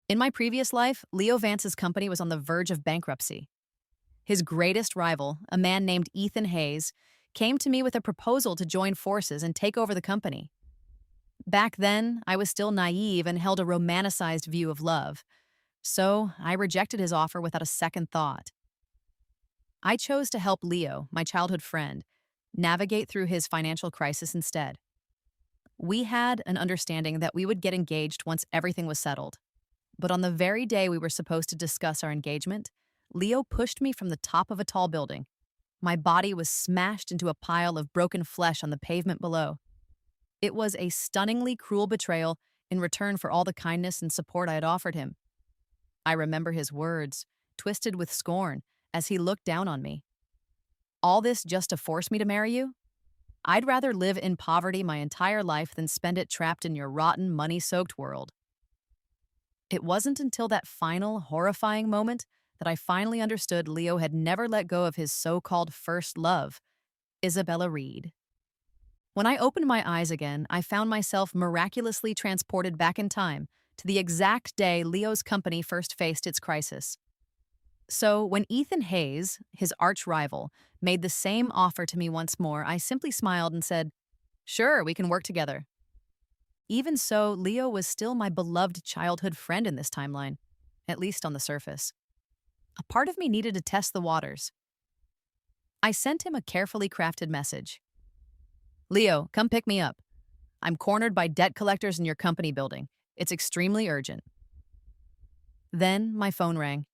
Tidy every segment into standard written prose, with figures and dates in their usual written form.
In my previous life, Leo Vance's company was on the verge of bankruptcy. His greatest rival, a man named Ethan Hayes, came to me with a proposal to join forces and take over the company. Back then, I was still naive and held a romanticized view of love, so I rejected his offer without a second thought. I chose to help Leo, my childhood friend, navigate through his financial crisis instead. We had an understanding that we would get engaged once everything was settled. But on the very day we were supposed to discuss our engagement, Leo pushed me from the top of a tall building. My body was smashed into a pile of broken flesh on the pavement below. It was a stunningly cruel betrayal in return for all the kindness and support I had offered him. I remember his words, twisted with scorn, as he looked down on me. All this just to force me to marry you? I'd rather live in poverty my entire life than spend it trapped in your rotten, money-soaked world. It wasn't until that final, horrifying moment that I finally understood Leo had never let go of his so-called first love, Isabella Arrives. When I opened my eyes again, I found myself miraculously transported back in time to the exact day Leo's company first faced its crisis. So when Ethan Hayes, his arch rival, made the same offer to me once more, I simply smiled and said, "Sure, we can work together." Even so, Leo was still my beloved childhood friend in this timeline, at least on the surface. A part of me needed to test the waters. I sent him a carefully crafted message. "Leo, come pick me up. I'm cornered by debt collectors in your company building. It's extremely urgent." Then my phone rang.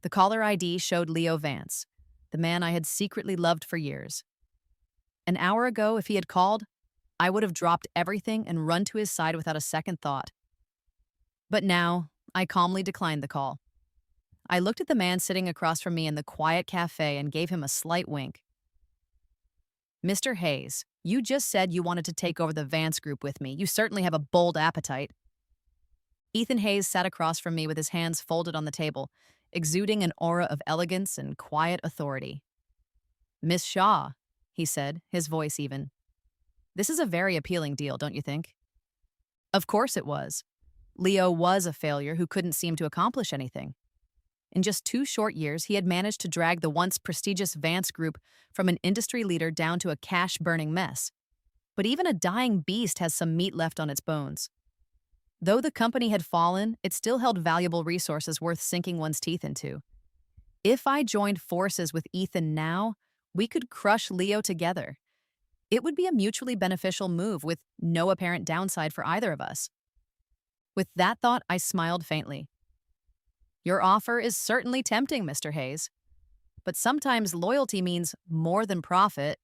The caller ID showed Leo Vance, the man I had secretly loved for years. An hour ago, if he had called, I would have dropped everything and run to his side without a second thought. But now, I calmly declined the call. I looked at the man sitting across from me in the quiet cafe and gave him a slight wink. "Mr. Hayes, you just said you wanted to take over the Vance Group with me. You certainly have a bold appetite." Ethan Hayes sat across from me with his hands folded on the table, exuding an aura of elegance and quiet authority. "Miss Shaw," he said, his voice even. "This is a very appealing deal, don't you think?" Of course it was. Leo was a failure who couldn't seem to accomplish anything. In just 2 short years, he had managed to drag the once prestigious Vance Group from an industry leader down to a cash-burning mess. But even a dying beast has some meat left on its bones. Though the company had fallen, it still held valuable resources worth sinking one's teeth into. If I joined forces with Ethan now, we could crush Leo together. It would be a mutually beneficial move with no apparent downside for either of us. With that thought, I smiled faintly. "Your offer is certainly tempting, Mr. Hayes. But sometimes loyalty means more than profit."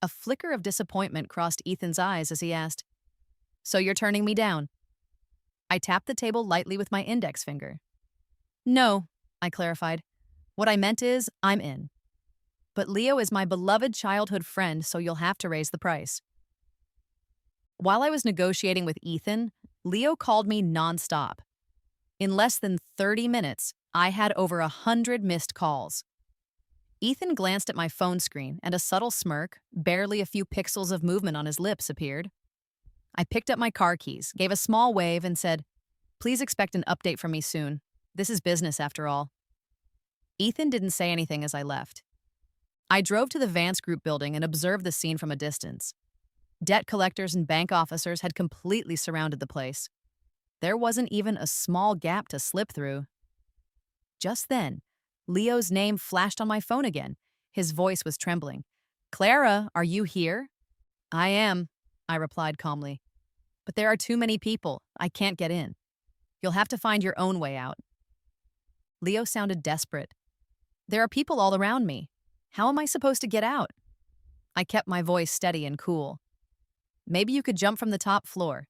A flicker of disappointment crossed Ethan's eyes as he asked, "So you're turning me down?" I tapped the table lightly with my index finger. "No," I clarified. "What I meant is, I'm in. But Leo is my beloved childhood friend, so you'll have to raise the price." While I was negotiating with Ethan, Leo called me nonstop. In less than 30 minutes, I had over 100 missed calls. Ethan glanced at my phone screen, and a subtle smirk, barely a few pixels of movement on his lips, appeared. I picked up my car keys, gave a small wave, and said, "Please expect an update from me soon. This is business, after all." Ethan didn't say anything as I left. I drove to the Vance Group building and observed the scene from a distance. Debt collectors and bank officers had completely surrounded the place. There wasn't even a small gap to slip through. Just then, Leo's name flashed on my phone again. His voice was trembling. "Clara, are you here?" "I am," I replied calmly. "But there are too many people. I can't get in. You'll have to find your own way out." Leo sounded desperate. "There are people all around me. How am I supposed to get out?" I kept my voice steady and cool. "Maybe you could jump from the top floor.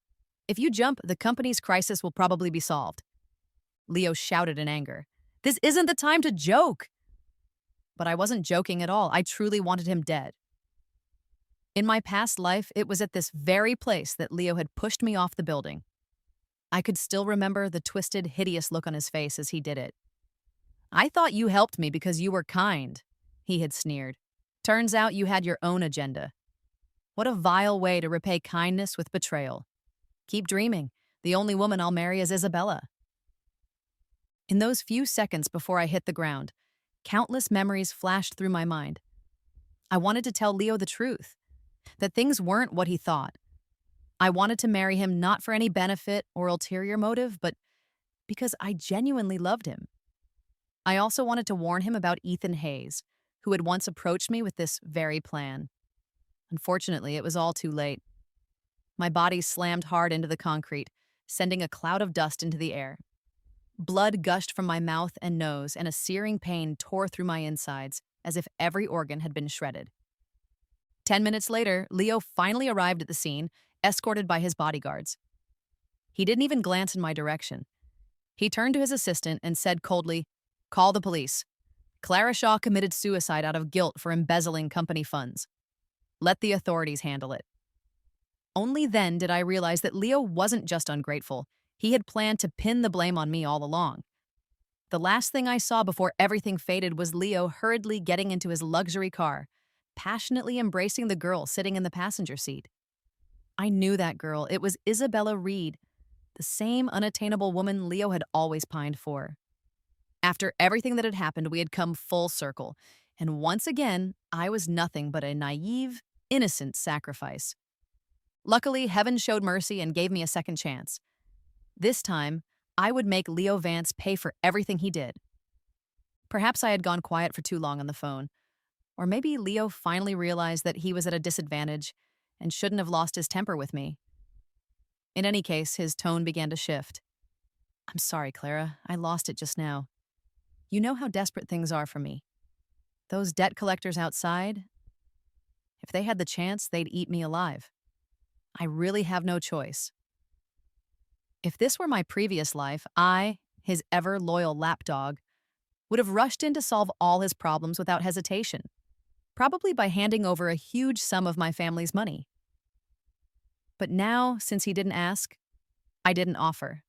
If you jump, the company's crisis will probably be solved." Leo shouted in anger. "This isn't the time to joke!" But I wasn't joking at all. I truly wanted him dead. In my past life, it was at this very place that Leo had pushed me off the building. I could still remember the twisted, hideous look on his face as he did it. "I thought you helped me because you were kind," he had sneered. "Turns out you had your own agenda." What a vile way to repay kindness with betrayal. Keep dreaming. The only woman I'll marry is Isabella. In those few seconds before I hit the ground, countless memories flashed through my mind. I wanted to tell Leo the truth, that things weren't what he thought. I wanted to marry him not for any benefit or ulterior motive, but because I genuinely loved him. I also wanted to warn him about Ethan Hayes, who had once approached me with this very plan. Unfortunately, it was all too late. My body slammed hard into the concrete, sending a cloud of dust into the air. Blood gushed from my mouth and nose, and a searing pain tore through my insides, as if every organ had been shredded. 10 minutes later, Leo finally arrived at the scene, escorted by his bodyguards. He didn't even glance in my direction. He turned to his assistant and said coldly, "Call the police. Clara Shaw committed suicide out of guilt for embezzling company funds. Let the authorities handle it." Only then did I realize that Leo wasn't just ungrateful. He had planned to pin the blame on me all along. The last thing I saw before everything faded was Leo hurriedly getting into his luxury car, passionately embracing the girl sitting in the passenger seat. I knew that girl. It was Isabella Reed, the same unattainable woman Leo had always pined for. After everything that had happened, we had come full circle, and once again, I was nothing but a naive, innocent sacrifice. Luckily, heaven showed mercy and gave me a second chance. This time, I would make Leo Vance pay for everything he did. Perhaps I had gone quiet for too long on the phone, or maybe Leo finally realized that he was at a disadvantage and shouldn't have lost his temper with me. In any case, his tone began to shift. "I'm sorry, Clara. I lost it just now. You know how desperate things are for me. Those debt collectors outside, if they had the chance, they'd eat me alive. I really have no choice. If this were my previous life, I, his ever-loyal lapdog, would have rushed in to solve all his problems without hesitation, probably by handing over a huge sum of my family's money. But now, since he didn't ask, I didn't offer.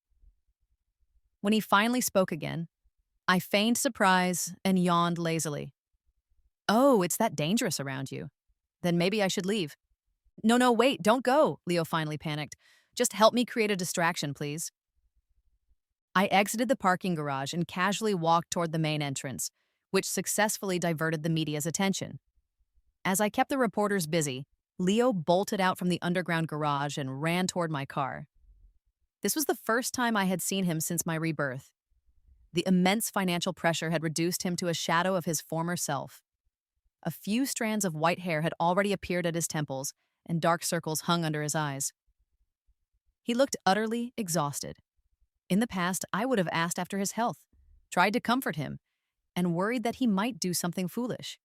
When he finally spoke again, I feigned surprise and yawned lazily. "Oh, it's that dangerous around you. Then maybe I should leave." No, wait, don't go," Leo finally panicked. "Just help me create a distraction, please." I exited the parking garage and casually walked toward the main entrance, which successfully diverted the media's attention. As I kept the reporters busy, Leo bolted out from the underground garage and ran toward my car. This was the first time I had seen him since my rebirth. The immense financial pressure had reduced him to a shadow of his former self. A few strands of white hair had already appeared at his temples, and dark circles hung under his eyes. He looked utterly exhausted. In the past, I would have asked after his health, tried to comfort him, and worried that he might do something foolish.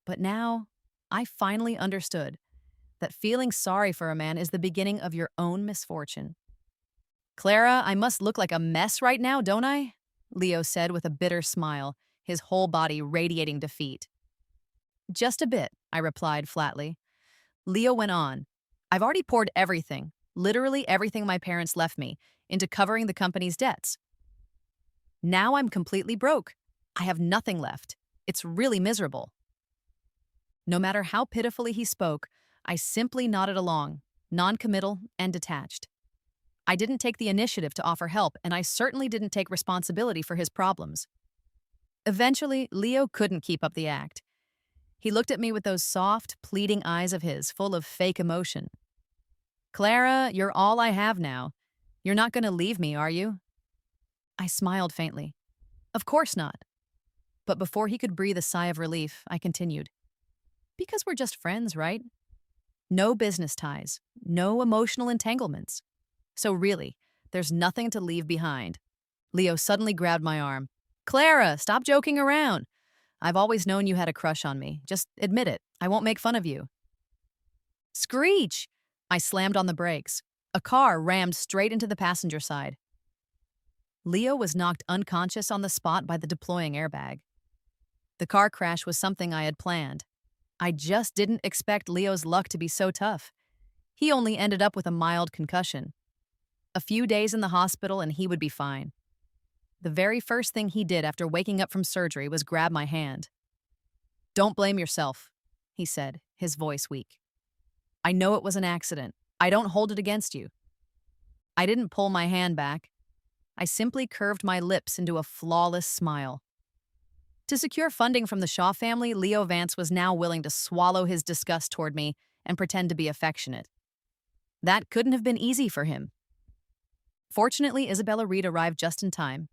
But now, I finally understood that feeling sorry for a man is the beginning of your own misfortune. "Clara, I must look like a mess right now, don't I?" Leo said with a bitter smile, his whole body radiating defeat. "Just a bit," I replied flatly. Leo went on. "I've already poured everything, literally everything my parents left me, into covering the company's debts. Now I'm completely broke. I have nothing left. It's really miserable." No matter how pitifully he spoke, I simply nodded along, non-committal and detached. I didn't take the initiative to offer help, and I certainly didn't take responsibility for his problems. Eventually, Leo couldn't keep up the act. He looked at me with those soft, pleading eyes of his, full of fake emotion. "Clara, you're all I have now. You're not going to leave me, are you?" I smiled faintly. "Of course not." But before he could breathe a sigh of relief, I continued. "Because we're just friends, right? No business ties, no emotional entanglements. So really, there's nothing to leave behind." Leo suddenly grabbed my arm. "Clara, stop joking around. I've always known you had a crush on me. Just admit it. I won't make fun of you." Screech! I slammed on the brakes. A car rammed straight into the passenger side. Leo was knocked unconscious on the spot by the deploying airbag. The car crash was something I had planned. I just didn't expect Leo's luck to be so tough. He only ended up with a mild concussion. A few days in the hospital and he would be fine. The very first thing he did after waking up from surgery was grab my hand. "Don't blame yourself," he said, his voice weak. "I know it was an accident. I don't hold it against you." I didn't pull my hand back. I simply curved my lips into a flawless smile. To secure funding from the Shaw family, Leo Vance was now willing to swallow his disgust toward me and pretend to be affectionate. That couldn't have been easy for him. Fortunately, Isabella Reed arrived just in time.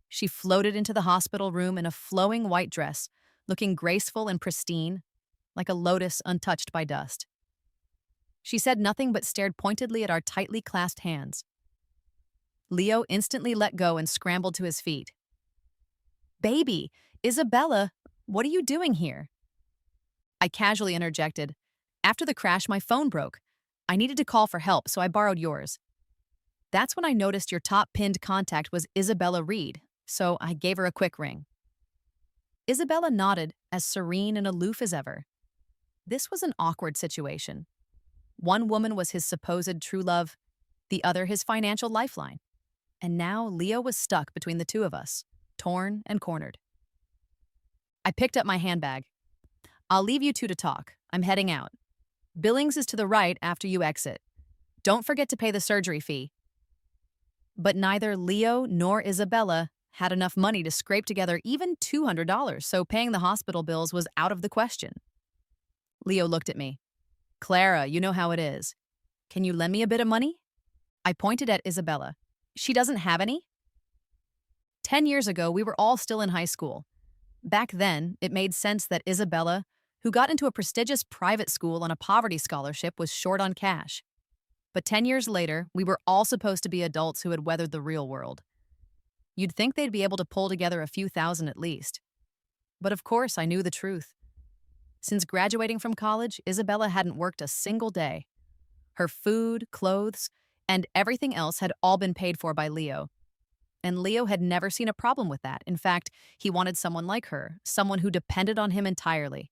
She floated into the hospital room in a flowing white dress, looking graceful and pristine, like a lotus untouched by dust. She said nothing but stared pointedly at our tightly clasped hands. Leo instantly let go and scrambled to his feet. "Baby, Isabella, what are you doing here?" I casually interjected. "After the crash, my phone broke. I needed to call for help, so I borrowed yours." That's when I noticed your top pinned contact was Isabella Reed, so I gave her a quick ring. Isabella nodded, as serene and aloof as ever. This was an awkward situation. One woman was his supposed true love, the other his financial lifeline. And now Leo was stuck between the two of us, torn and cornered. I picked up my handbag. "I'll leave you two to talk. I'm heading out. Billings is to the right after you exit. Don't forget to pay the surgery fee." But neither Leo nor Isabella had enough money to scrape together even $200, so paying the hospital bills was out of the question. Leo looked at me. "Clara, you know how it is. Can you lend me a bit of money?" I pointed at Isabella. "She doesn't have any?" 10 years ago, we were all still in high school. Back then, it made sense that Isabella, who got into a prestigious private school on a poverty scholarship, was short on cash. But 10 years later, we were all supposed to be adults who had weathered the real world. You'd think they'd be able to pull together a few thousand at least. But of course, I knew the truth. Since graduating from college, Isabella hadn't worked a single day. Her food, clothes, and everything else had all been paid for by Leo. And Leo had never seen a problem with that. In fact, he wanted someone like her, someone who depended on him entirely.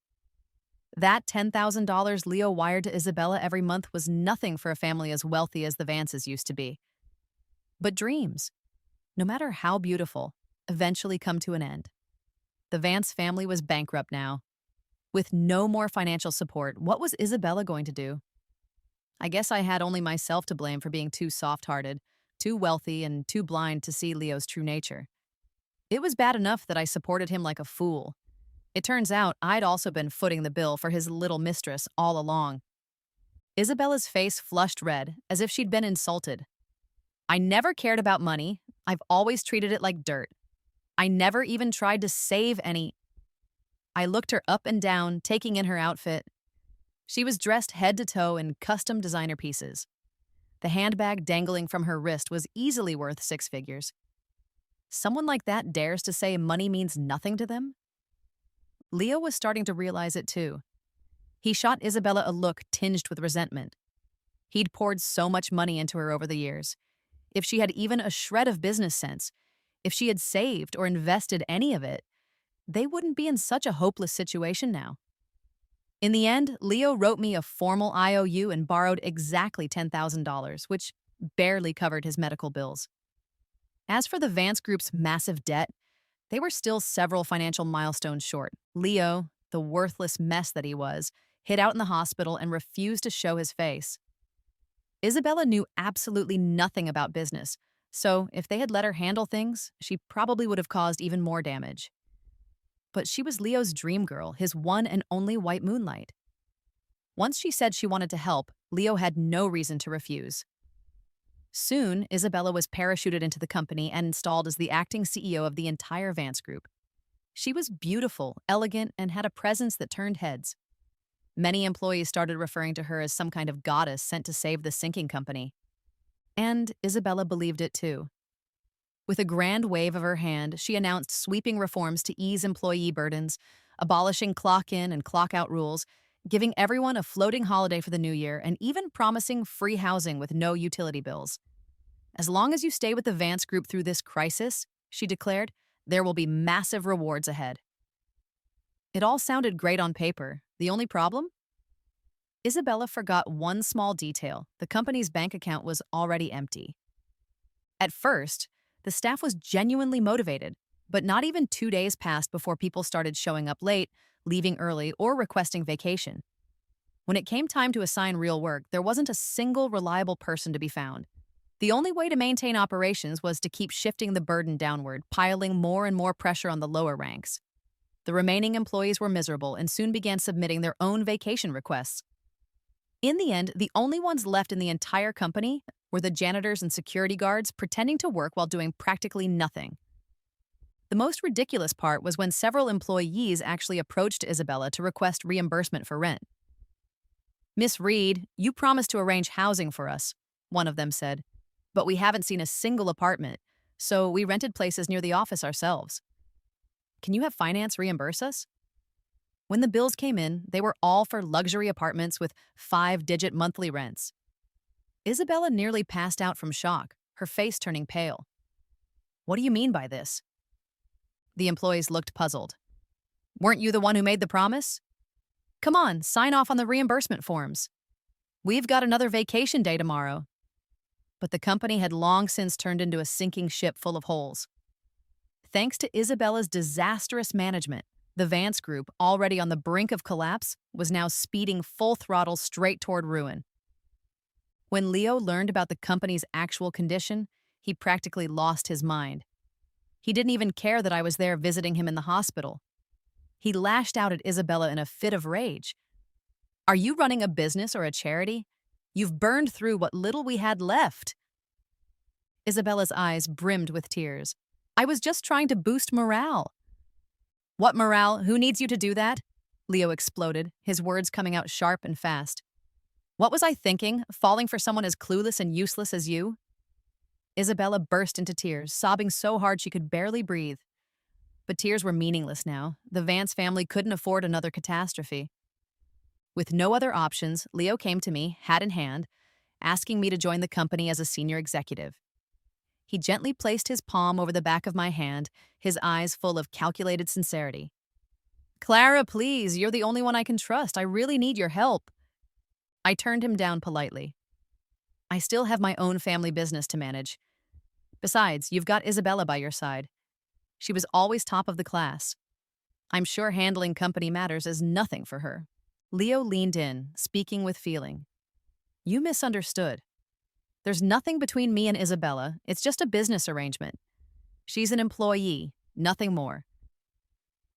That $10,000 Leo wired to Isabella every month was nothing for a family as wealthy as the Vances used to be. But dreams, no matter how beautiful, eventually come to an end. The Vance family was bankrupt now. With no more financial support, what was Isabella going to do? I guess I had only myself to blame for being too soft-hearted, too wealthy, and too blind to see Leo's true nature. It was bad enough that I supported him like a fool. It turns out I'd also been footing the bill for his little mistress all along. Isabella's face flushed red, as if she'd been insulted. "I never cared about money. I've always treated it like dirt. I never even tried to save any." I looked her up and down, taking in her outfit. She was dressed head to toe in custom designer pieces. The handbag dangling from her wrist was easily worth 6 figures. Someone like that dares to say money means nothing to them? Leo was starting to realize it too. He shot Isabella a look tinged with resentment. He'd poured so much money into her over the years. If she had even a shred of business sense, if she had saved or invested any of it, they wouldn't be in such a hopeless situation now. In the end, Leo wrote me a formal IOU and borrowed exactly $10,000, which barely covered his medical bills. As for the Vance Group's massive debt, they were still several financial milestones short. Leo, the worthless mess that he was, hid out in the hospital and refused to show his face. Isabella knew absolutely nothing about business, so if they had let her handle things, she probably would have caused even more damage. But she was Leo's dream girl, his one and only white moonlight. Once she said she wanted to help, Leo had no reason to refuse. Soon, Isabella was parachuted into the company and installed as the acting CEO of the entire Vance Group. She was beautiful, elegant, and had a presence that turned heads. Many employees started referring to her as some kind of goddess sent to save the sinking company. And Isabella believed it too. With a grand wave of her hand, she announced sweeping reforms to ease employee burdens, abolishing clock-in and clock-out rules, giving everyone a floating holiday for the new year, and even promising free housing with no utility bills. "As long as you stay with the Vance Group through this crisis," she declared, "there will be massive rewards ahead." It all sounded great on paper. The only problem? Isabella forgot one small detail. The company's bank account was already empty. At first, the staff was genuinely motivated, but not even 2 days passed before people started showing up late, leaving early, or requesting vacation. When it came time to assign real work, there wasn't a single reliable person to be found. The only way to maintain operations was to keep shifting the burden downward, piling more and more pressure on the lower ranks. The remaining employees were miserable and soon began submitting their own vacation requests. In the end, the only ones left in the entire company were the janitors and security guards pretending to work while doing practically nothing. The most ridiculous part was when several employees actually approached Isabella to request reimbursement for rent. "Miss Reed, you promised to arrange housing for us," one of them said, "but we haven't seen a single apartment, so we rented places near the office ourselves. Can you have finance reimburse us?" When the bills came in, they were all for luxury apartments with 5-digit monthly rents. Isabella nearly passed out from shock, her face turning pale. "What do you mean by this?" The employees looked puzzled. "Weren't you the one who made the promise? Come on, sign off on the reimbursement forms. We've got another vacation day tomorrow." But the company had long since turned into a sinking ship full of holes. Thanks to Isabella's disastrous management, the Vance Group, already on the brink of collapse, was now speeding full throttle straight toward ruin. When Leo learned about the company's actual condition, he practically lost his mind. He didn't even care that I was there visiting him in the hospital. He lashed out at Isabella in a fit of rage. "Are you running a business or a charity? You've burned through what little we had left." Isabella's eyes brimmed with tears. "I was just trying to boost morale." "What morale? Who needs you to do that?" Leo exploded, his words coming out sharp and fast. "What was I thinking, falling for someone as clueless and useless as you?" Isabella burst into tears, sobbing so hard she could barely breathe. But tears were meaningless now. The Vance family couldn't afford another catastrophe. With no other options, Leo came to me, hat in hand, asking me to join the company as a senior executive. He gently placed his palm over the back of my hand, his eyes full of calculated sincerity. "Clara, please, you're the only one I can trust. I really need your help." I turned him down politely. "I still have my own family business to manage. Besides, you've got Isabella by your side. She was always top of the class. I'm sure handling company matters is nothing for her." Leo leaned in, speaking with feeling. "You misunderstood. There's nothing between me and Isabella. It's just a business arrangement. She's an employee, nothing more."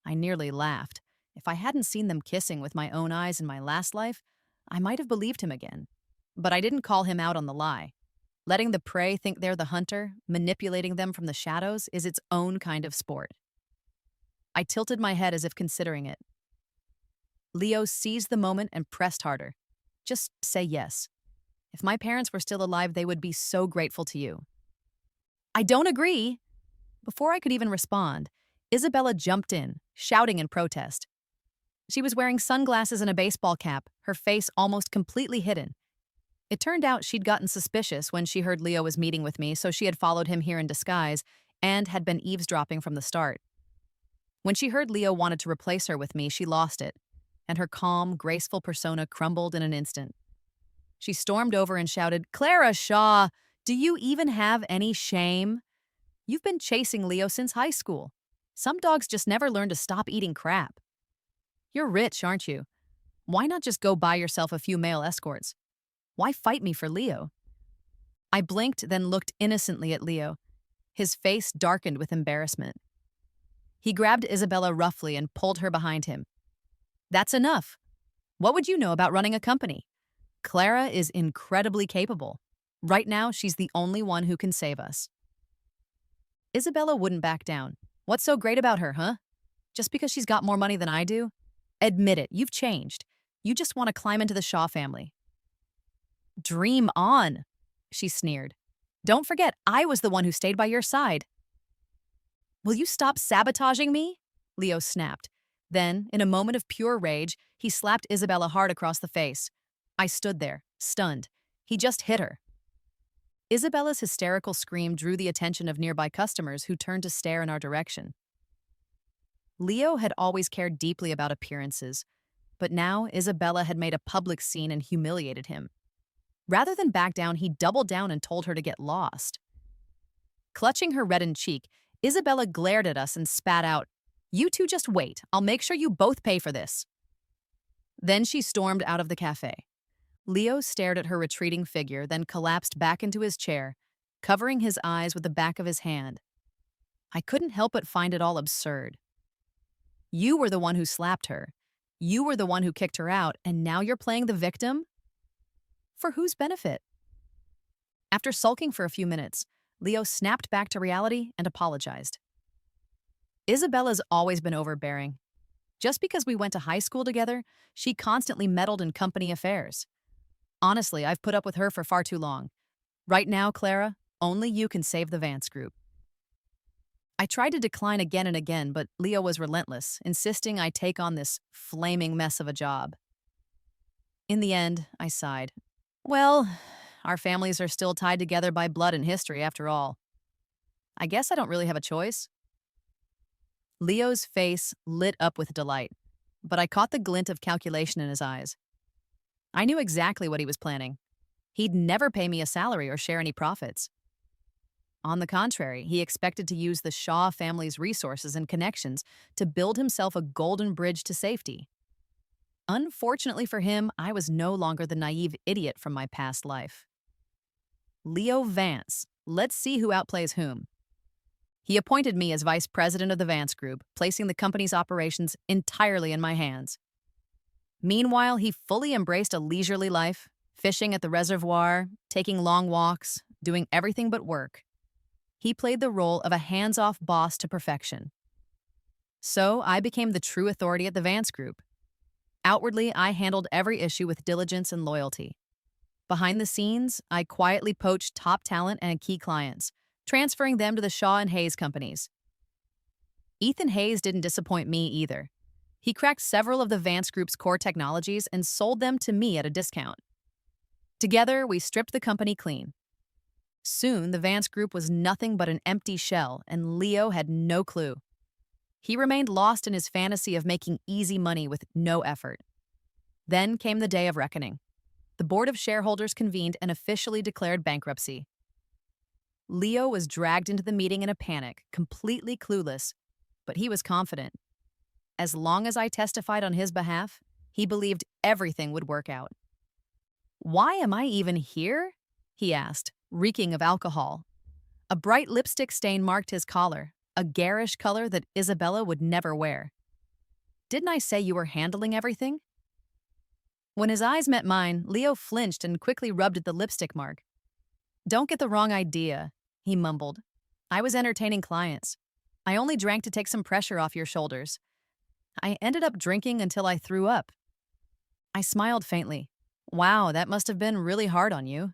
I nearly laughed. If I hadn't seen them kissing with my own eyes in my last life, I might have believed him again. But I didn't call him out on the lie. Letting the prey think they're the hunter, manipulating them from the shadows, is its own kind of sport. I tilted my head as if considering it. Leo seized the moment and pressed harder. "Just say yes. If my parents were still alive, they would be so grateful to you." "I don't agree." Before I could even respond, Isabella jumped in, shouting in protest. She was wearing sunglasses and a baseball cap, her face almost completely hidden. It turned out she'd gotten suspicious when she heard Leo was meeting with me, so she had followed him here in disguise and had been eavesdropping from the start. When she heard Leo wanted to replace her with me, she lost it, and her calm, graceful persona crumbled in an instant. She stormed over and shouted, "Clara Shaw, do you even have any shame? You've been chasing Leo since high school. Some dogs just never learn to stop eating crap. You're rich, aren't you? Why not just go buy yourself a few male escorts? Why fight me for Leo?" I blinked, then looked innocently at Leo. His face darkened with embarrassment. He grabbed Isabella roughly and pulled her behind him. "That's enough. What would you know about running a company? Clara is incredibly capable. Right now, she's the only one who can save us." Isabella wouldn't back down. "What's so great about her, huh? Just because she's got more money than I do? Admit it, you've changed. You just want to climb into the Shaw family." "Dream on," she sneered. "Don't forget, I was the one who stayed by your side." "Will you stop sabotaging me?" Leo snapped. Then, in a moment of pure rage, he slapped Isabella hard across the face. I stood there, stunned. He just hit her. Isabella's hysterical scream drew the attention of nearby customers who turned to stare in our direction. Leo had always cared deeply about appearances, but now Isabella had made a public scene and humiliated him. Rather than back down, he doubled down and told her to get lost. Clutching her reddened cheek, Isabella glared at us and spat out, "You two just wait. I'll make sure you both pay for this." Then she stormed out of the cafe. Leo stared at her retreating figure, then collapsed back into his chair, covering his eyes with the back of his hand. I couldn't help but find it all absurd. You were the one who slapped her. You were the one who kicked her out, and now you're playing the victim? For whose benefit? After sulking for a few minutes, Leo snapped back to reality and apologized. Isabella's always been overbearing. Just because we went to high school together, she constantly meddled in company affairs. Honestly, I've put up with her for far too long. Right now, Clara, only you can save the Vance Group. I tried to decline again and again, but Leo was relentless, insisting I take on this flaming mess of a job. In the end, I sighed. Well, our families are still tied together by blood and history, after all. I guess I don't really have a choice. Leo's face lit up with delight, but I caught the glint of calculation in his eyes. I knew exactly what he was planning. He'd never pay me a salary or share any profits. On the contrary, he expected to use the Shaw family's resources and connections to build himself a golden bridge to safety. Unfortunately for him, I was no longer the naive idiot from my past life. Leo Vance. Let's see who outplays whom. He appointed me as vice president of the Vance Group, placing the company's operations entirely in my hands. Meanwhile, he fully embraced a leisurely life, fishing at the reservoir, taking long walks, doing everything but work. He played the role of a hands-off boss to perfection. So I became the true authority at the Vance Group. Outwardly, I handled every issue with diligence and loyalty. Behind the scenes, I quietly poached top talent and key clients, transferring them to the Shaw and Hayes companies. Ethan Hayes didn't disappoint me either. He cracked several of the Vance Group's core technologies and sold them to me at a discount. Together, we stripped the company clean. Soon, the Vance Group was nothing but an empty shell, and Leo had no clue. He remained lost in his fantasy of making easy money with no effort. Then came the day of reckoning. The board of shareholders convened and officially declared bankruptcy. Leo was dragged into the meeting in a panic, completely clueless, but he was confident. As long as I testified on his behalf, he believed everything would work out. "Why am I even here?" he asked, reeking of alcohol. A bright lipstick stain marked his collar, a garish color that Isabella would never wear. "Didn't I say you were handling everything?" When his eyes met mine, Leo flinched and quickly rubbed at the lipstick mark. "Don't get the wrong idea," he mumbled. "I was entertaining clients. I only drank to take some pressure off your shoulders. I ended up drinking until I threw up." I smiled faintly. "Wow, that must have been really hard on you."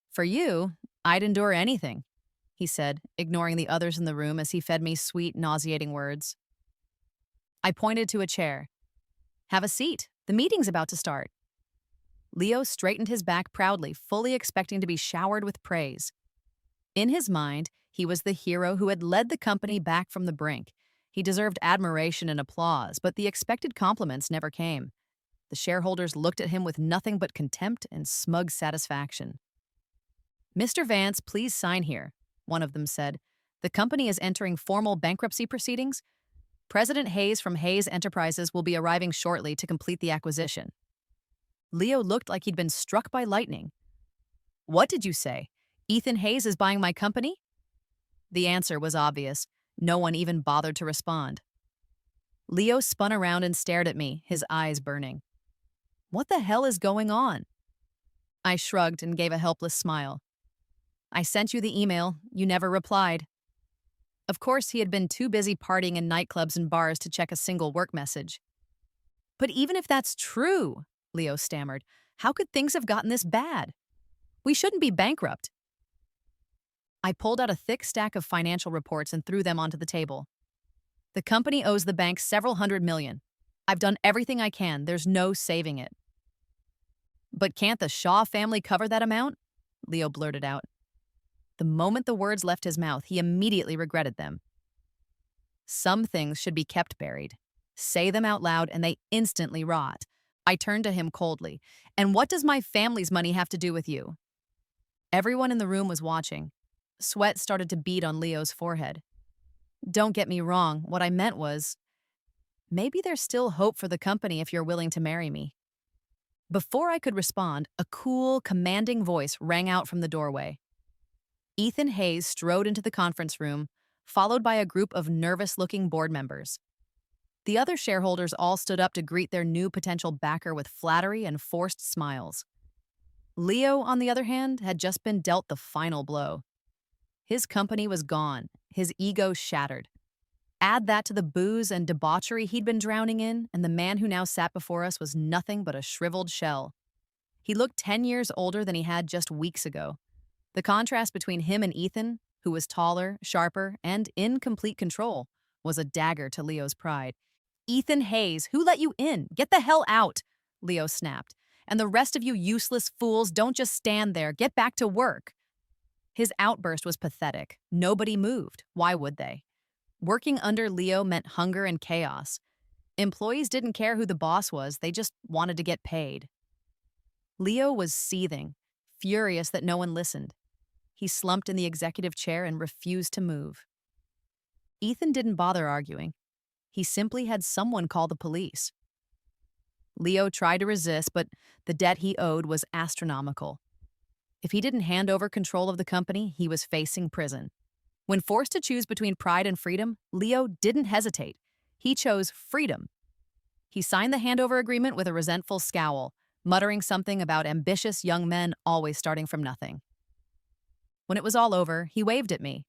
"For you, I'd endure anything," he said, ignoring the others in the room as he fed me sweet, nauseating words. I pointed to a chair. "Have a seat. The meeting's about to start." Leo straightened his back proudly, fully expecting to be showered with praise. In his mind, he was the hero who had led the company back from the brink. He deserved admiration and applause, but the expected compliments never came. The shareholders looked at him with nothing but contempt and smug satisfaction. "Mr. Vance, please sign here," one of them said. "The company is entering formal bankruptcy proceedings. President Hayes from Hayes Enterprises will be arriving shortly to complete the acquisition." Leo looked like he'd been struck by lightning. "What did you say? Ethan Hayes is buying my company?" The answer was obvious. No one even bothered to respond. Leo spun around and stared at me, his eyes burning. "What the hell is going on?" I shrugged and gave a helpless smile. "I sent you the email. You never replied." Of course, he had been too busy partying in nightclubs and bars to check a single work message. "But even if that's true," Leo stammered, "how could things have gotten this bad? We shouldn't be bankrupt." I pulled out a thick stack of financial reports and threw them onto the table. "The company owes the bank several $100 million. I've done everything I can. There's no saving it." "But can't the Shaw family cover that amount?" Leo blurted out. The moment the words left his mouth, he immediately regretted them. Some things should be kept buried. Say them out loud and they instantly rot. I turned to him coldly. "And what does my family's money have to do with you?" Everyone in the room was watching. Sweat started to bead on Leo's forehead. "Don't get me wrong, what I meant was, maybe there's still hope for the company if you're willing to marry me." Before I could respond, a cool, commanding voice rang out from the doorway. Ethan Hayes strode into the conference room, followed by a group of nervous-looking board members. The other shareholders all stood up to greet their new potential backer with flattery and forced smiles. Leo, on the other hand, had just been dealt the final blow. His company was gone, his ego shattered. Add that to the booze and debauchery he'd been drowning in, and the man who now sat before us was nothing but a shriveled shell. He looked 10 years older than he had just weeks ago. The contrast between him and Ethan, who was taller, sharper, and in complete control, was a dagger to Leo's pride. "Ethan Hayes, who let you in? Get the hell out!" Leo snapped. "And the rest of you useless fools, don't just stand there. Get back to work." His outburst was pathetic. Nobody moved. Why would they? Working under Leo meant hunger and chaos. Employees didn't care who the boss was, they just wanted to get paid. Leo was seething, furious that no one listened. He slumped in the executive chair and refused to move. Ethan didn't bother arguing. He simply had someone call the police. Leo tried to resist, but the debt he owed was astronomical. If he didn't hand over control of the company, he was facing prison. When forced to choose between pride and freedom, Leo didn't hesitate. He chose freedom. He signed the handover agreement with a resentful scowl, muttering something about ambitious young men always starting from nothing. When it was all over, he waved at me.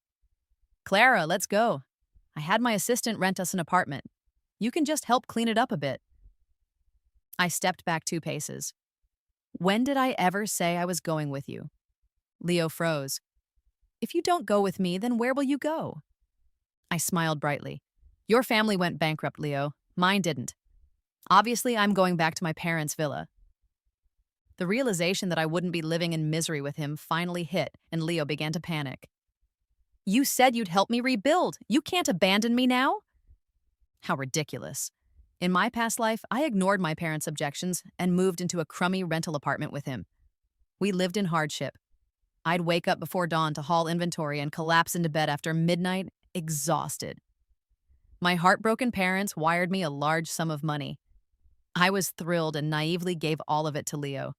"Clara, let's go. I had my assistant rent us an apartment. You can just help clean it up a bit." I stepped back 2 paces. "When did I ever say I was going with you?" Leo froze. "If you don't go with me, then where will you go?" I smiled brightly. "Your family went bankrupt, Leo. Mine didn't. Obviously, I'm going back to my parents' villa." The realization that I wouldn't be living in misery with him finally hit, and Leo began to panic. "You said you'd help me rebuild. You can't abandon me now?" How ridiculous. In my past life, I ignored my parents' objections and moved into a crummy rental apartment with him. We lived in hardship. I'd wake up before dawn to haul inventory and collapse into bed after midnight, exhausted. My heartbroken parents wired me a large sum of money. I was thrilled and naively gave all of it to Leo.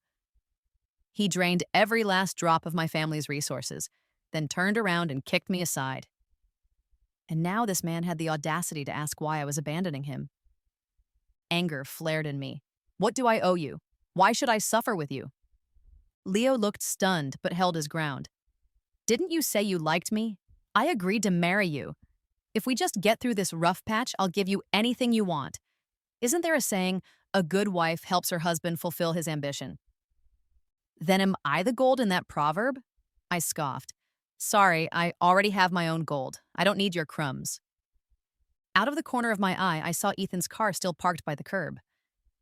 He drained every last drop of my family's resources, then turned around and kicked me aside. And now this man had the audacity to ask why I was abandoning him. Anger flared in me. "What do I owe you? Why should I suffer with you?" Leo looked stunned but held his ground. "Didn't you say you liked me? I agreed to marry you. If we just get through this rough patch, I'll give you anything you want. Isn't there a saying, a good wife helps her husband fulfill his ambition?" "Then am I the gold in that proverb?" I scoffed. "Sorry, I already have my own gold. I don't need your crumbs." Out of the corner of my eye, I saw Ethan's car still parked by the curb.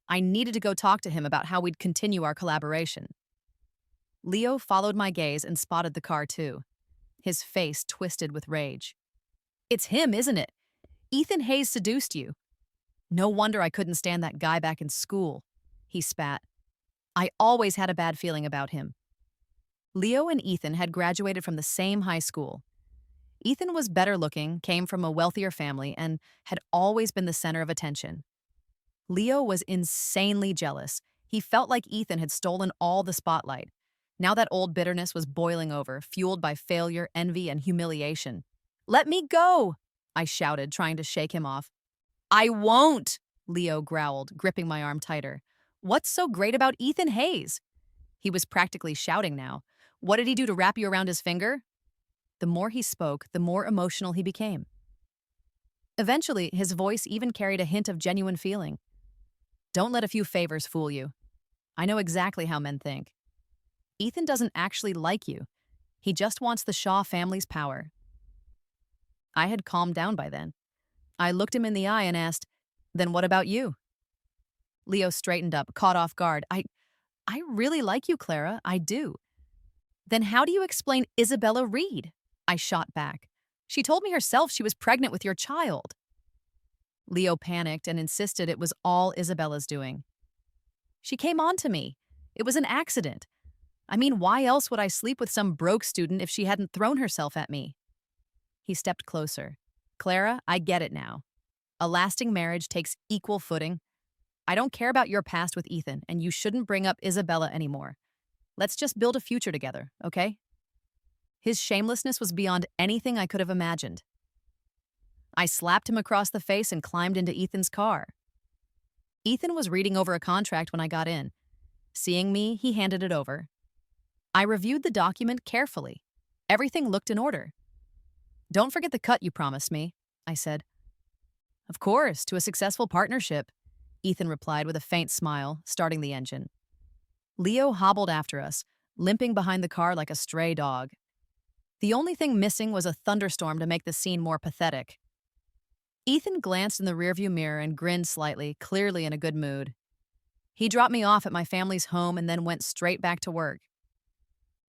I needed to go talk to him about how we'd continue our collaboration. Leo followed my gaze and spotted the car too. His face twisted with rage. "It's him, isn't it? Ethan Hayes seduced you. No wonder I couldn't stand that guy back in school," he spat. "I always had a bad feeling about him." Leo and Ethan had graduated from the same high school. Ethan was better looking, came from a wealthier family, and had always been the center of attention. Leo was insanely jealous. He felt like Ethan had stolen all the spotlight. Now that old bitterness was boiling over, fueled by failure, envy, and humiliation. "Let me go!" I shouted, trying to shake him off. "I won't!" Leo growled, gripping my arm tighter. "What's so great about Ethan Hayes?" He was practically shouting now. "What did he do to wrap you around his finger?" The more he spoke, the more emotional he became. Eventually, his voice even carried a hint of genuine feeling. "Don't let a few favors fool you. I know exactly how men think. Ethan doesn't actually like you. He just wants the Shaw family's power." I had calmed down by then. I looked him in the eye and asked, "Then what about you?" Leo straightened up, caught off guard. I really like you, Clara. I do." "Then how do you explain Isabella Reed?" I shot back. "She told me herself she was pregnant with your child." Leo panicked and insisted it was all Isabella's doing. "She came on to me. It was an accident. I mean, why else would I sleep with some broke student if she hadn't thrown herself at me?" He stepped closer. "Clara, I get it now. A lasting marriage takes equal footing. I don't care about your past with Ethan, and you shouldn't bring up Isabella anymore. Let's just build a future together, okay?" His shamelessness was beyond anything I could have imagined. I slapped him across the face and climbed into Ethan's car. Ethan was reading over a contract when I got in. Seeing me, he handed it over. I reviewed the document carefully. Everything looked in order. "Don't forget the cut you promised me," I said. "Of course, to a successful partnership," Ethan replied with a faint smile, starting the engine. Leo hobbled after us, limping behind the car like a stray dog. The only thing missing was a thunderstorm to make the scene more pathetic. Ethan glanced in the rearview mirror and grinned slightly, clearly in a good mood. He dropped me off at my family's home and then went straight back to work.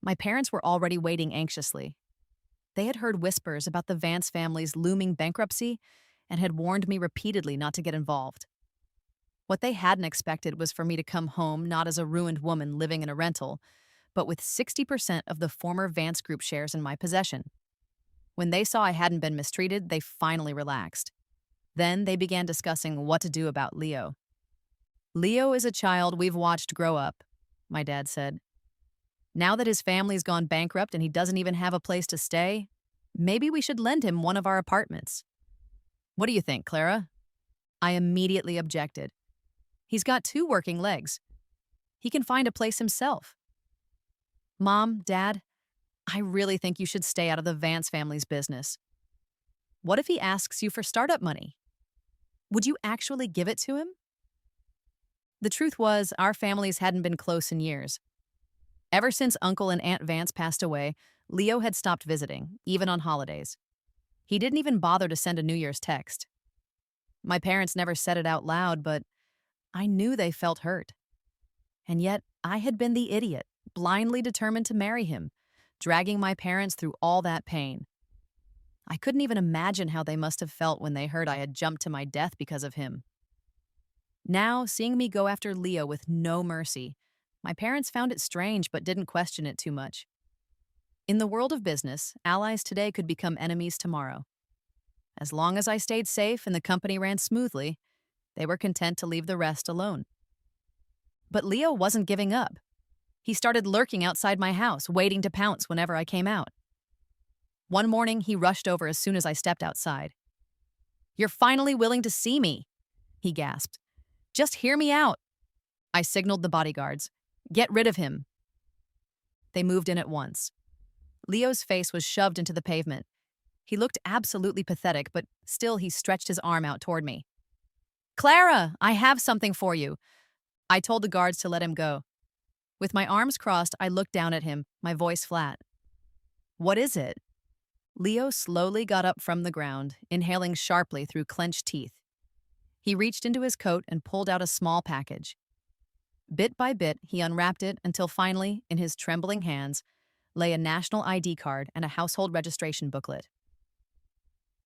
My parents were already waiting anxiously. They had heard whispers about the Vance family's looming bankruptcy and had warned me repeatedly not to get involved. What they hadn't expected was for me to come home not as a ruined woman living in a rental, but with 60% of the former Vance Group shares in my possession. When they saw I hadn't been mistreated, they finally relaxed. Then they began discussing what to do about Leo. "Leo is a child we've watched grow up," my dad said. "Now that his family's gone bankrupt and he doesn't even have a place to stay, maybe we should lend him one of our apartments." "What do you think, Clara?" I immediately objected. "He's got 2 working legs. He can find a place himself." "Mom, Dad, I really think you should stay out of the Vance family's business. What if he asks you for startup money? Would you actually give it to him?" The truth was, our families hadn't been close in years. Ever since Uncle and Aunt Vance passed away, Leo had stopped visiting, even on holidays. He didn't even bother to send a New Year's text. My parents never said it out loud, but I knew they felt hurt. And yet, I had been the idiot, blindly determined to marry him, dragging my parents through all that pain. I couldn't even imagine how they must have felt when they heard I had jumped to my death because of him. Now, seeing me go after Leo with no mercy, my parents found it strange but didn't question it too much. In the world of business, allies today could become enemies tomorrow. As long as I stayed safe and the company ran smoothly, they were content to leave the rest alone. But Leo wasn't giving up. He started lurking outside my house, waiting to pounce whenever I came out. One morning, he rushed over as soon as I stepped outside. "You're finally willing to see me," he gasped. "Just hear me out." I signaled the bodyguards. "Get rid of him." They moved in at once. Leo's face was shoved into the pavement. He looked absolutely pathetic, but still he stretched his arm out toward me. "Clara, I have something for you." I told the guards to let him go. With my arms crossed, I looked down at him, my voice flat. "What is it?" Leo slowly got up from the ground, inhaling sharply through clenched teeth. He reached into his coat and pulled out a small package. Bit by bit, he unwrapped it until finally, in his trembling hands, lay a national ID card and a household registration booklet.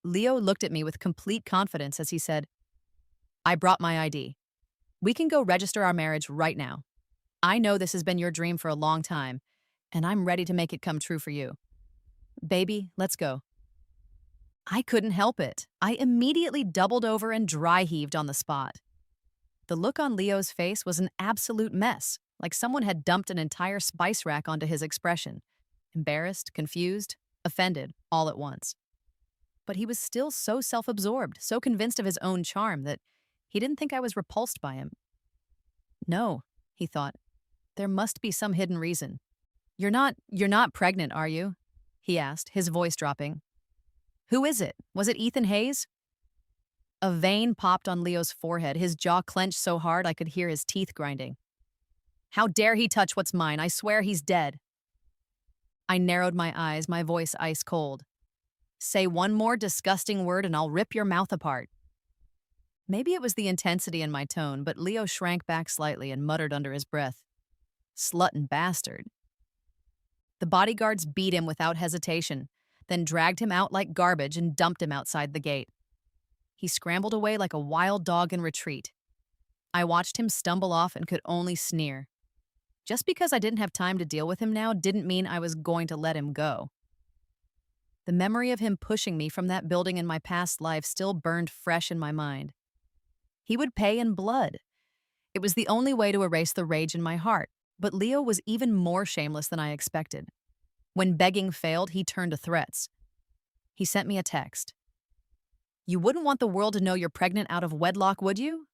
Leo looked at me with complete confidence as he said, "I brought my ID. We can go register our marriage right now. I know this has been your dream for a long time, and I'm ready to make it come true for you. Baby, let's go." I couldn't help it. I immediately doubled over and dry heaved on the spot. The look on Leo's face was an absolute mess, like someone had dumped an entire spice rack onto his expression. Embarrassed, confused, offended, all at once. But he was still so self-absorbed, so convinced of his own charm that he didn't think I was repulsed by him. "No," he thought. "There must be some hidden reason. You're not pregnant, are you?" he asked, his voice dropping. "Who is it? Was it Ethan Hayes?" A vein popped on Leo's forehead, his jaw clenched so hard I could hear his teeth grinding. "How dare he touch what's mine? I swear he's dead." I narrowed my eyes, my voice ice cold. "Say one more disgusting word and I'll rip your mouth apart." Maybe it was the intensity in my tone, but Leo shrank back slightly and muttered under his breath, "Slut and bastard." The bodyguards beat him without hesitation, then dragged him out like garbage and dumped him outside the gate. He scrambled away like a wild dog in retreat. I watched him stumble off and could only sneer. Just because I didn't have time to deal with him now didn't mean I was going to let him go. The memory of him pushing me from that building in my past life still burned fresh in my mind. He would pay in blood. It was the only way to erase the rage in my heart, but Leo was even more shameless than I expected. When begging failed, he turned to threats. He sent me a text. "You wouldn't want the world to know you're pregnant out of wedlock, would you?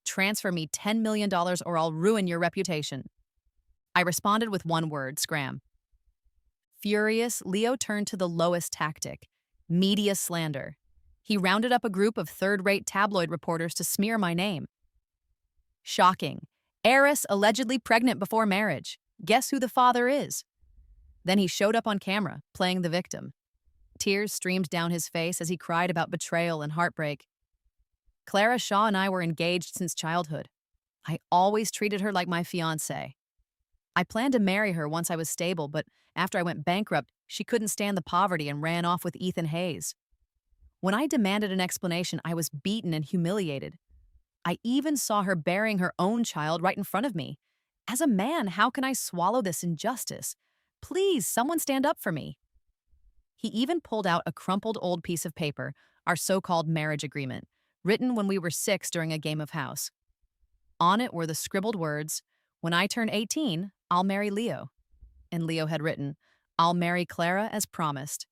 Transfer me $10 million or I'll ruin your reputation." I responded with one word, scram. Furious, Leo turned to the lowest tactic, media slander. He rounded up a group of third-rate tabloid reporters to smear my name. Shocking. Heiress allegedly pregnant before marriage. Guess who the father is? Then he showed up on camera, playing the victim. Tears streamed down his face as he cried about betrayal and heartbreak. Clara Shaw and I were engaged since childhood. I always treated her like my fiancée. I planned to marry her once I was stable, but after I went bankrupt, she couldn't stand the poverty and ran off with Ethan Hayes. When I demanded an explanation, I was beaten and humiliated. I even saw her burying her own child right in front of me. As a man, how can I swallow this injustice? Please, someone stand up for me. He even pulled out a crumpled old piece of paper, our so-called marriage agreement, written when we were 6 during a game of house. On it were the scribbled words, "When I turn 18, I'll marry Leo." And Leo had written, "I'll marry Clara as promised."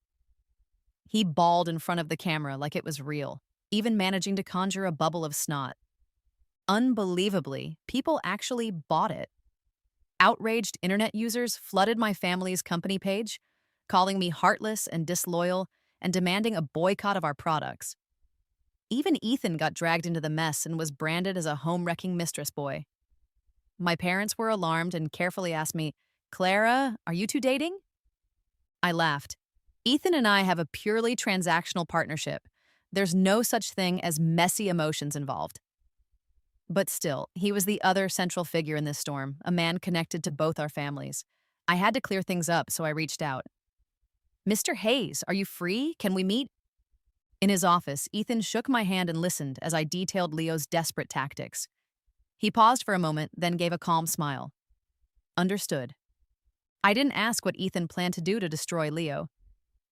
He bawled in front of the camera like it was real, even managing to conjure a bubble of snot. Unbelievably, people actually bought it. Outraged internet users flooded my family's company page, calling me heartless and disloyal and demanding a boycott of our products. Even Ethan got dragged into the mess and was branded as a home-wrecking mistress boy. My parents were alarmed and carefully asked me, "Clara, are you two dating?" I laughed. Ethan and I have a purely transactional partnership. There's no such thing as messy emotions involved. But still, he was the other central figure in this storm, a man connected to both our families. I had to clear things up, so I reached out. "Mr. Hayes, are you free? Can we meet?" In his office, Ethan shook my hand and listened as I detailed Leo's desperate tactics. He paused for a moment, then gave a calm smile. Understood. I didn't ask what Ethan planned to do to destroy Leo.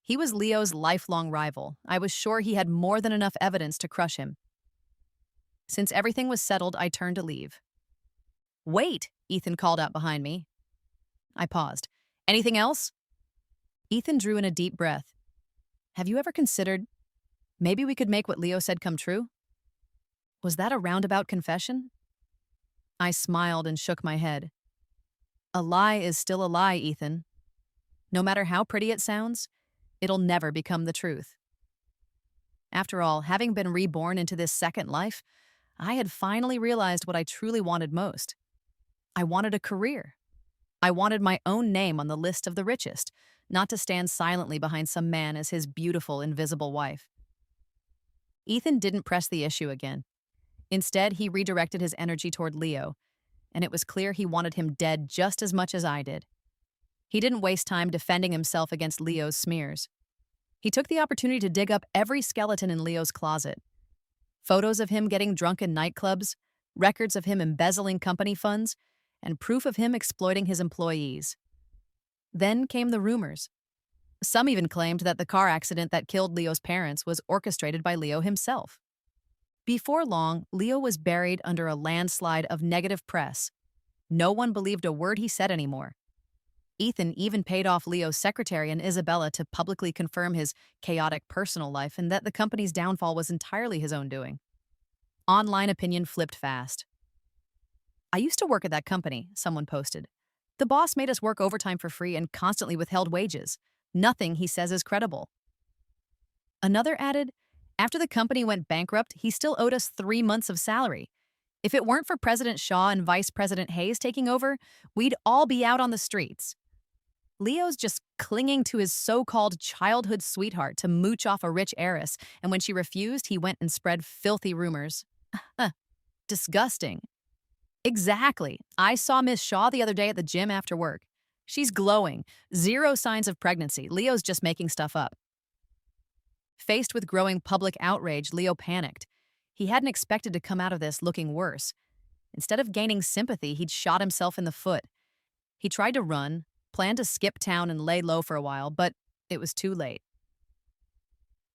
He was Leo's lifelong rival. I was sure he had more than enough evidence to crush him. Since everything was settled, I turned to leave. "Wait," Ethan called out behind me. I paused. "Anything else?" Ethan drew in a deep breath. "Have you ever considered, maybe we could make what Leo said come true?" Was that a roundabout confession? I smiled and shook my head. A lie is still a lie, Ethan. No matter how pretty it sounds, it'll never become the truth. After all, having been reborn into this second life, I had finally realized what I truly wanted most. I wanted a career. I wanted my own name on the list of the richest, not to stand silently behind some man as his beautiful, invisible wife. Ethan didn't press the issue again. Instead, he redirected his energy toward Leo, and it was clear he wanted him dead just as much as I did. He didn't waste time defending himself against Leo's smears. He took the opportunity to dig up every skeleton in Leo's closet. Photos of him getting drunk in nightclubs, records of him embezzling company funds, and proof of him exploiting his employees. Then came the rumors. Some even claimed that the car accident that killed Leo's parents was orchestrated by Leo himself. Before long, Leo was buried under a landslide of negative press. No one believed a word he said anymore. Ethan even paid off Leo's secretary and Isabella to publicly confirm his chaotic personal life and that the company's downfall was entirely his own doing. Online opinion flipped fast. "I used to work at that company," someone posted. "The boss made us work overtime for free and constantly withheld wages. Nothing he says is credible." Another added, "After the company went bankrupt, he still owed us 3 months of salary. If it weren't for President Shaw and Vice President Hayes taking over, we'd all be out on the streets." Leo's just clinging to his so-called childhood sweetheart to mooch off a rich heiress, and when she refused, he went and spread filthy rumors. Disgusting. Exactly. I saw Miss Shaw the other day at the gym after work. She's glowing. 0 signs of pregnancy. Leo's just making stuff up. Faced with growing public outrage, Leo panicked. He hadn't expected to come out of this looking worse. Instead of gaining sympathy, he'd shot himself in the foot. He tried to run, planned to skip town and lay low for a while, but it was too late.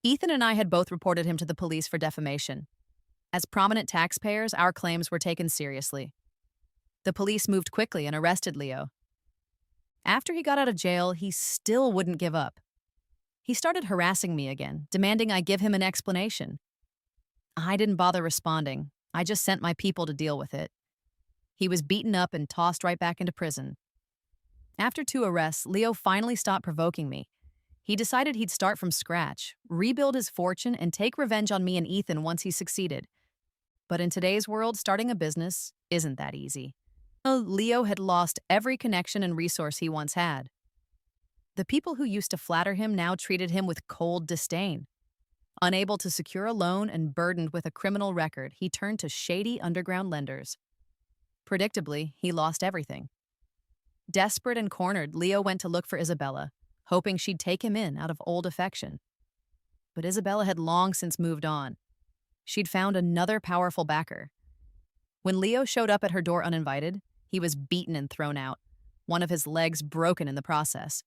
Ethan and I had both reported him to the police for defamation. As prominent taxpayers, our claims were taken seriously. The police moved quickly and arrested Leo. After he got out of jail, he still wouldn't give up. He started harassing me again, demanding I give him an explanation. I didn't bother responding. I just sent my people to deal with it. He was beaten up and tossed right back into prison. After 2 arrests, Leo finally stopped provoking me. He decided he'd start from scratch, rebuild his fortune, and take revenge on me and Ethan once he succeeded. But in today's world, starting a business isn't that easy. Leo had lost every connection and resource he once had. The people who used to flatter him now treated him with cold disdain. Unable to secure a loan and burdened with a criminal record, he turned to shady underground lenders. Predictably, he lost everything. Desperate and cornered, Leo went to look for Isabella, hoping she'd take him in out of old affection. But Isabella had long since moved on. She'd found another powerful backer. When Leo showed up at her door uninvited, he was beaten and thrown out, one of his legs broken in the process.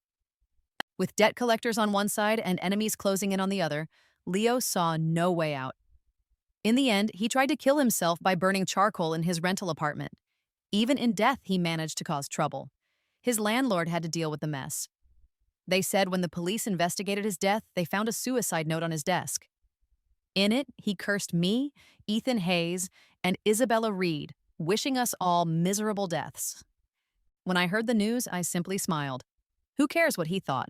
With debt collectors on one side and enemies closing in on the other, Leo saw no way out. In the end, he tried to kill himself by burning charcoal in his rental apartment. Even in death, he managed to cause trouble. His landlord had to deal with the mess. They said when the police investigated his death, they found a suicide note on his desk. In it, he cursed me, Ethan Hayes, and Isabella Reed, wishing us all miserable deaths. When I heard the news, I simply smiled. Who cares what he thought?